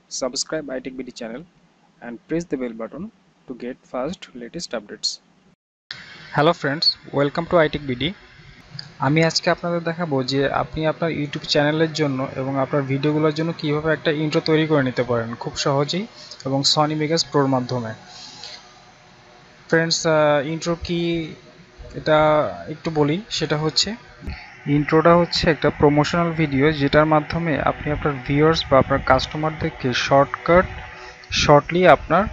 subscribe iTechBD channel and press the bell button to get fast latest updates. Hello friends, welcome to আইটেক BD. আমি আজকে আপনাদের দেখাবো যে আপনি আপনার ইউটিউব চ্যানেলের জন্য এবং আপনার ভিডিওগুলোর জন্য কিভাবে একটা ইন্ট্রো তৈরি করে নিতে পারেন খুব সহজেই এবং সনি ভেগাস প্রোর মাধ্যমে। ফ্রেন্ডস, ইন্ট্রো কি এটা একটু বলি। সেটা হচ্ছে ইন্ট্রোটা হচ্ছে একটা প্রমোশনাল ভিডিও যেটার মাধ্যমে আপনি আপনার ভিউয়ার্স বা আপনার কাস্টমারদেরকে শর্টলি আপনার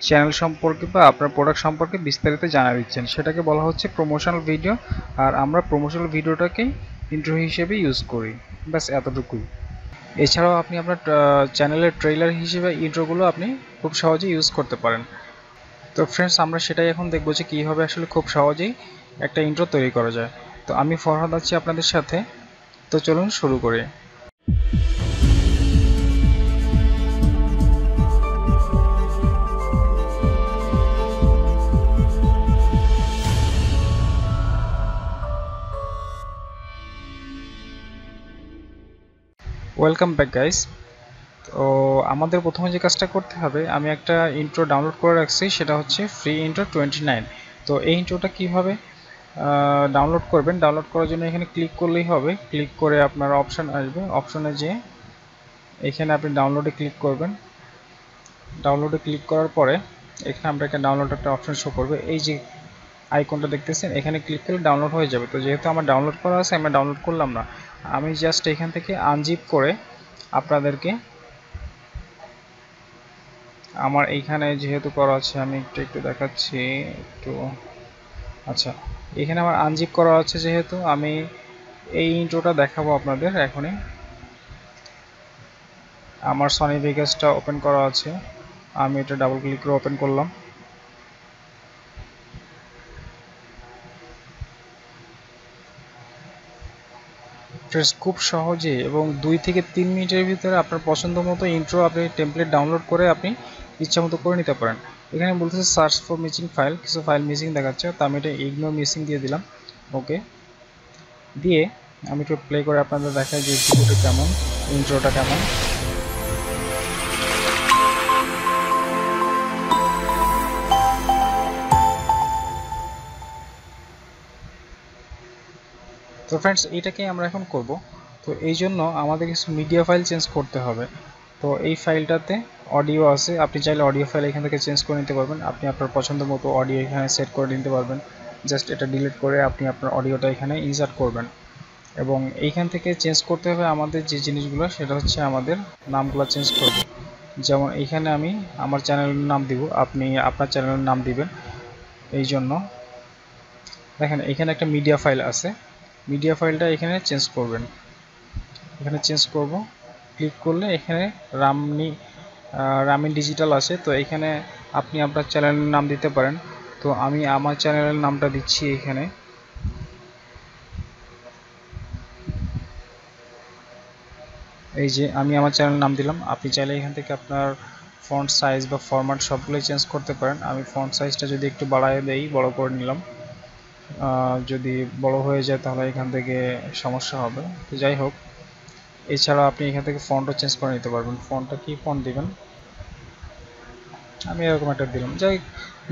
চ্যানেল সম্পর্কে বা আপনার প্রোডাক্ট সম্পর্কে বিস্তারিত জানা দিচ্ছেন, সেটাকে বলা হচ্ছে প্রমোশনাল ভিডিও। আর আমরা প্রমোশনাল ভিডিওটাকেই ইন্ট্রো হিসেবে ইউজ করি, ব্যাস এতটুকুই। এছাড়াও আপনি আপনার চ্যানেলের ট্রেইলার হিসেবে ইন্ট্রোগুলো আপনি খুব সহজেই ইউজ করতে পারেন। তো ফ্রেন্ডস, আমরা সেটাই এখন দেখব যে কীভাবে আসলে খুব সহজেই একটা ইন্ট্রো তৈরি করা যায়। তো আমি ফরহাদ আছি আপনাদের সাথে, তো চলুন শুরু করি। Welcome back guys. তো আমাদের প্রথমে যে কাজটা করতে হবে, আমি একটা ইন্ট্রো ডাউনলোড করে রাখছি, সেটা হচ্ছে ফ্রি ইন্ট্রো 29। তো এই ইন্ট্রোটা কীভাবে ডাউনলোড করবেন, ডাউনলোড করার জন্য এখানে ক্লিক করলেই হবে। ক্লিক করে আপনার অপশান আসবে, অপশানে যেয়ে এখানে আপনি ডাউনলোডে ক্লিক করবেন। ডাউনলোডে ক্লিক করার পরে এখানে আমরা একটা ডাউনলোড একটা অপশান শো করবে, এই যে আইকনটা দেখতেছেন, এখানে ক্লিক করলে ডাউনলোড হয়ে যাবে। তো যেহেতু আমার ডাউনলোড করা আছে, আমরা ডাউনলোড করলাম না, আমি জাস্ট এখান থেকে আনজিপ করে আপনাদেরকে আমার এইখানে যেহেতু করা আছে, আমি একটু দেখাচ্ছি একটু। আচ্ছা, এখানে আমার আনজিপ করা আছে, যেহেতু আমি এই ইন্ট্রোটা দেখাবো আপনাদের এখনই। আমার সনি ভেগাসটা ওপেন করা আছে, আমি এটা ডাবল ক্লিক করে ওপেন করলাম। ফ্রেন্ডস, খুব সহজে এবং 2 থেকে 3 মিনিটের ভিতরে আপনার পছন্দ মতো ইন্ট্রো আপনি টেমপ্লেট ডাউনলোড করে আপনি ইচ্ছা মতো করে নিতে পারেন। এখানে বলতেছে সার্চ ফর মিসিং ফাইল, কিছু ফাইল মিসিং দেখাচ্ছে, তো আমি এটা ইগনোর মিসিং দিয়ে দিলাম। ওকে দিয়ে আমি একটু প্লে করে আপনাদের দেখাই যে ভিডিওটা কেমন, ইন্ট্রোটা কেমন। তো ফ্রেন্ডস, এটাকেই আমরা এখন করব। তো এই জন্য আমাদের কিছু মিডিয়া ফাইল চেঞ্জ করতে হবে। তো এই ফাইলটাতে অডিও আছে, আপনি চাইলে অডিও ফাইল এখান থেকে চেঞ্জ করে নিতে পারবেন। আপনি আপনার পছন্দ মতো অডিও এখানে সেট করে নিতে পারবেন। জাস্ট এটা ডিলিট করে আপনি আপনার অডিওটা এখানে ইনসার্ট করবেন, এবং এইখান থেকে চেঞ্জ করতে হবে আমাদের যে জিনিসগুলো, সেটা হচ্ছে আমাদের নামগুলো চেঞ্জ করব। যেমন এইখানে আমি আমার চ্যানেলের নাম দিব, আপনি আপনার চ্যানেলের নাম দিবেন। এই জন্য দেখেন এখানে একটা মিডিয়া ফাইল আছে, মিডিয়া ফাইলটা এখানে চেঞ্জ করবেন। এখানে চেঞ্জ করব, ক্লিক করলে এখানে রামিন ডিজিটাল আছে। তো এখানে আপনি আপনার চ্যানেলের নাম দিতে পারেন। তো আমি আমার চ্যানেলের নামটা দিচ্ছি এখানে। এই যে আমি আমার চ্যানেলের নাম দিলাম। আপনি চাইলে এখান থেকে আপনার ফন্ট সাইজ বা ফরম্যাট সবগুলোই চেঞ্জ করতে পারেন। আমি ফন্ট সাইজটা যদি একটু বাড়ায় দেই, বড় করে নিলাম। যদি বড় হয়ে যায় তাহলে এখান থেকে সমস্যা হবে। তো যাই হোক, এছাড়াও আপনি এখান থেকে ফন্টও চেঞ্জ করে নিতে পারবেন। ফন্টটা কি ফন্ট দিবেন, আমি এরকম একটা দিলাম।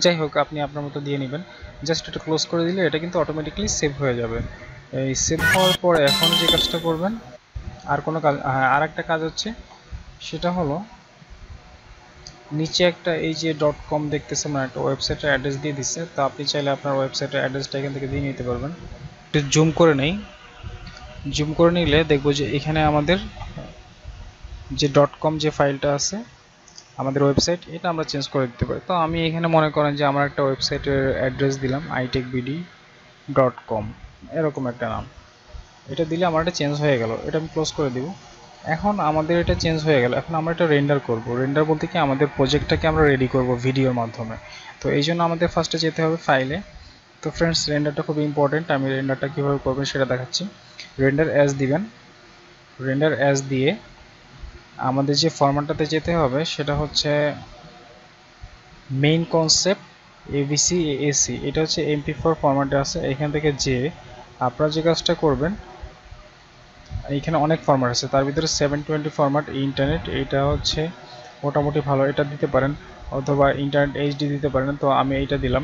যাই হোক, আপনি আপনার মতো দিয়ে নেবেন। জাস্ট এটা ক্লোজ করে দিলে এটা কিন্তু অটোমেটিক্যালি সেভ হয়ে যাবে। এই সেভ হওয়ার পরে এখন যে কাজটা করবেন, আর কোনো কাজ, হ্যাঁ, আর একটা কাজ হচ্ছে, সেটা হলো নিচে একটা এই যে .com দেখতেছেন, মানে একটা ওয়েবসাইটের অ্যাড্রেস দিয়ে দিচ্ছে। তো আপনি চাইলে আপনার ওয়েবসাইটের অ্যাড্রেসটা এখান থেকে দিয়ে নিতে পারবেন। একটু জুম করে নেই, জুম করে নিলে দেখবো যে এখানে আমাদের যে .com যে ফাইলটা আছে, আমাদের ওয়েবসাইট, এটা আমরা চেঞ্জ করে দিতে পারি। তো আমি এখানে মনে করেন যে আমার একটা ওয়েবসাইটের অ্যাড্রেস দিলাম itechbd.com, এরকম একটা নাম। এটা দিলে আমার এটা চেঞ্জ হয়ে গেল, এটা আমি ক্লোজ করে দিব। এখন আমাদের এটা চেঞ্জ হয়ে গেল, এখন আমরা এটা রেন্ডার করব। রেন্ডার বলতে কি, আমাদের প্রজেক্টটাকে আমরা রেডি করব ভিডিওর মাধ্যমে। তো এই জন্য আমাদের ফার্স্টে যেতে হবে ফাইলে। তো ফ্রেন্ডস, রেন্ডারটা খুব ইম্পর্টেন্ট, আমি রেন্ডারটা কীভাবে করবেন সেটা দেখাচ্ছি। রেন্ডার অ্যাজ দিবেন, রেন্ডার অ্যাজ দিয়ে আমাদের যে ফরম্যাটটাতে যেতে হবে সেটা হচ্ছে মেইন কনসেপ্ট এবিসি এএসি, এটা হচ্ছে MP4 ফরম্যাটে আছে। এখান থেকে যে আপনারা যে কাজটা করবেন, এইখানে অনেক ফরম্যাট আছে, তার ভিতরে 720 ফরম্যাট ইন্টারনেট, এটা হচ্ছে মোটামুটি ভালো, এটা দিতে পারেন, অথবা ইন্টারনেট এইচডি দিতে পারেন। তো আমি এইটা দিলাম।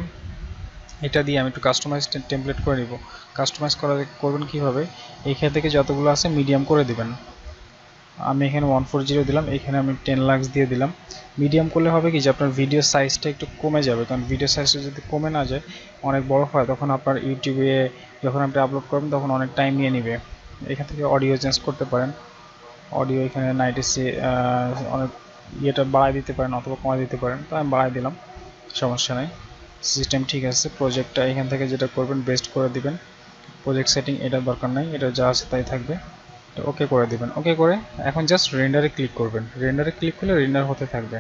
এটা দিয়ে আমি একটু কাস্টমাইজ টেমপ্লেট করে নিব। কাস্টমাইজ করবেন কিভাবে, এইখান থেকে যতগুলো আছে মিডিয়াম করে দিবেন। আমি এখানে 140 দিলাম, এখানে আমি 10 লাক্স দিয়ে দিলাম। মিডিয়াম করলে হবে কি যে আপনার ভিডিও সাইজটা একটু কমে যাবে, কারণ ভিডিও সাইজটা যদি কমে না যায়, অনেক বড় হয়, তখন আপনার ইউটিউবে যখন আপনি আপলোড করবেন তখন অনেক টাইম নিয়ে নেবে। এখান থেকে অডিও চেঞ্জ করতে পারেন। অডিও এখানে 90 অনেক ইয়েটা বাড়ায় দিতে পারেন অথবা কমায় দিতে পারেন। তো আমি বাড়ায় দিলাম, সমস্যা নেই। সিস্টেম ঠিক আছে। প্রজেক্টটা এখান থেকে যেটা করবেন বেস্ট করে দিবেন। প্রজেক্ট সেটিং এটা দরকার নাই, এটা যা আছে তাই থাকবে। ওকে করে দিবেন। ওকে করে এখন জাস্ট রেন্ডারে ক্লিক করবেন। রেন্ডারে ক্লিক করলে রেন্ডার হতে থাকবে।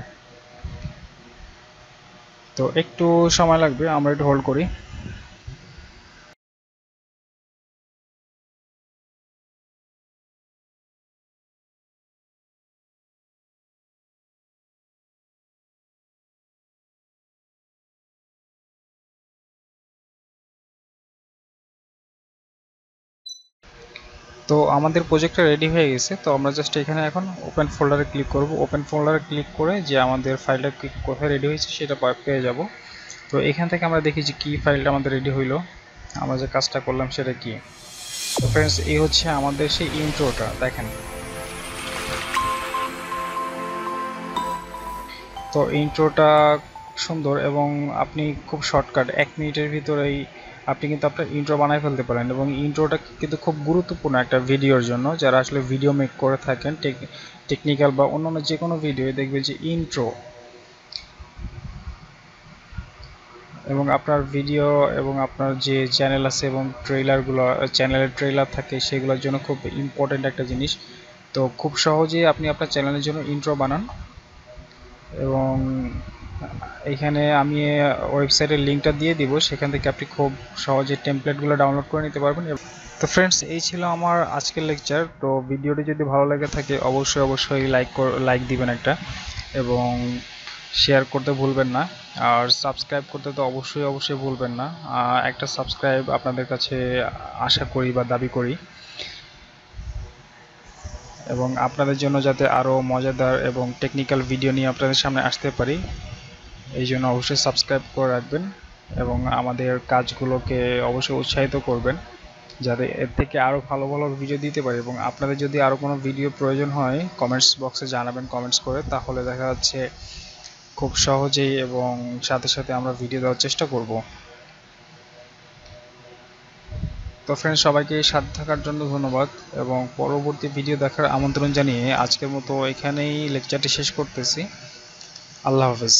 তো একটু সময় লাগবে, আমরা একটু হোল্ড করি। তো আমাদের প্রজেক্টটা রেডি হয়ে গেছে। তো আমরা জাস্ট এখানে এখন ওপেন ফোল্ডারে ক্লিক করব। ওপেন ফোল্ডারে ক্লিক করে যে আমাদের ফাইলটা কোথায় রেডি হয়েছে সেটা পেয়ে যাব। তো এখান থেকে আমরা দেখি যে কি ফাইলটা আমাদের রেডি হইলো, আমরা যে কাজটা করলাম সেটা কি। তো ফ্রেন্ডস, এই হচ্ছে আমাদের সেই ইন্ট্রোটা, দেখেন। তো ইন্ট্রোটা সুন্দর এবং আপনি খুব শর্টকাট 1 মিনিটের ভিতরেই আপনি কিন্তু আপনার ইন্ট্রো বানায় ফেলতে পারেন। এবং ইন্ট্রোটা কিন্তু খুব গুরুত্বপূর্ণ একটা ভিডিওর জন্য, যারা আসলে ভিডিও মেক করে থাকেন, টেকনিক্যাল বা অন্যান্য যে কোনো ভিডিও দেখবে যে ইন্ট্রো এবং আপনার ভিডিও এবং আপনার যে চ্যানেল আছে এবং ট্রেইলারগুলো, চ্যানেলের ট্রেইলার থাকে, সেগুলোর জন্য খুব ইম্পর্টেন্ট একটা জিনিস। তো খুব সহজেই আপনি আপনার চ্যানেলের জন্য ইন্ট্রো বানান। এবং এইখানে আমি ওয়েবসাইটের লিঙ্কটা দিয়ে দিব, সেখান থেকে আপনি খুব সহজে টেমপ্লেটগুলো ডাউনলোড করে নিতে পারবেন। তো ফ্রেন্ডস, এই ছিল আমার আজকের লেকচার। তো ভিডিওটি যদি ভালো লেগে থাকে অবশ্যই লাইক দিবেন একটা, এবং শেয়ার করতে ভুলবেন না। আর সাবস্ক্রাইব করতে তো অবশ্যই ভুলবেন না। একটা সাবস্ক্রাইব আপনাদের কাছে আশা করি বা দাবি করি, এবং আপনাদের জন্য যাতে আরও মজাদার এবং টেকনিক্যাল ভিডিও নিয়ে আপনাদের সামনে আসতে পারি, এই জন্য অবশ্যই সাবস্ক্রাইব করে রাখবেন এবং আমাদের কাজগুলোকে অবশ্যই উৎসাহিত করবেন, যাতে এর থেকে আরও ভালো ভালো ভিডিও দিতে পারি। এবং আপনাদের যদি আরও কোনো ভিডিও প্রয়োজন হয় কমেন্টস বক্সে জানাবেন কমেন্টস করে, তাহলে দেখা যাচ্ছে খুব সহজেই এবং সাথে সাথে আমরা ভিডিও দেওয়ার চেষ্টা করব। তো ফ্রেন্ডস, সবাইকে সাথে থাকার জন্য ধন্যবাদ এবং পরবর্তী ভিডিও দেখার আমন্ত্রণ জানিয়ে আজকের মতো এখানেই লেকচারটি শেষ করতেছি। আল্লাহ হাফেজ।